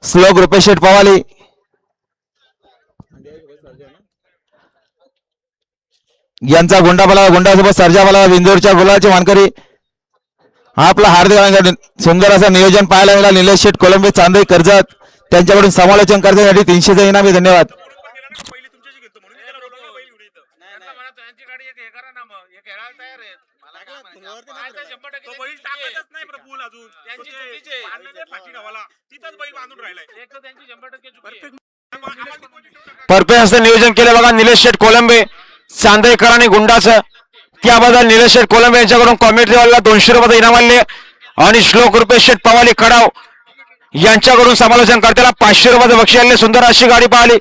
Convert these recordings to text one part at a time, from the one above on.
श्लोक रुपेश शेठ पवाली, यांचा गुंडासोबत सर्जा बला विंजोरच्या गुलाचे मानकरी आपला हार्दिक सुंदर असं नियोजन पाहायला मिळालं. निलेश शेठ कोलंबे चांदई कर्जत त्यांच्याकडून समालोचन करण्यासाठी 300चं इनाम आहे. धन्यवाद. परफेक्ट असं नियोजन केलं बघा निलेश शेठ कोलंबे चांदेकर आणि गुंडाचं. त्याबद्दल निलेश शेठ कोलंबे यांच्याकडून कॉमेंट्रीवाला 200 रुपये इनाम आणले आणि श्लोक रुपेश शेठ पवाली कडाव यांच्याकडून समालोचन करताना 500 रुपयाचं बक्षीस आणले. सुंदर अशी गाडी पाहिली.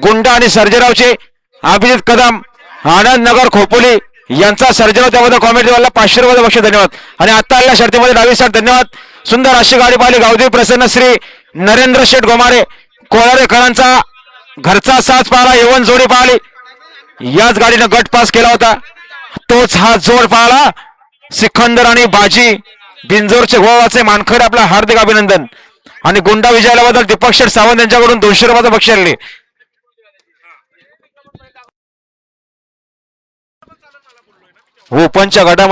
गुंडा आणि सर्जेरावचे अभिजित कदम आनंद नगर खोपोली यांचा सर्जेराव त्याबद्दल कॉमेंट्रीवाला 500 रुपयाचं बक्षीस. धन्यवाद. आणि आता आलेल्या शर्तीमध्ये डावी साईड धन्यवाद. सुंदर अशी गाडी पाहिली. गावदेवी प्रसन्न श्री नरेंद्र शेठ गोमारे कोळारेकरांचा घरचा साथ पाहिला. यवन जोडी पाहिली. याच गाडीनं गट पास केला होता. तोच हा जोड पाहिला. सिकंदर आणि बाजी बिंजोरचे गोवाचे मानखडे आपला हार्दिक अभिनंदन. आणि गुंडा विजयाबद्दल दीपक शेठ सावंत यांच्याकडून 200 रुपयाचं बक्षीस आणले. ओपनच्या गटामध्ये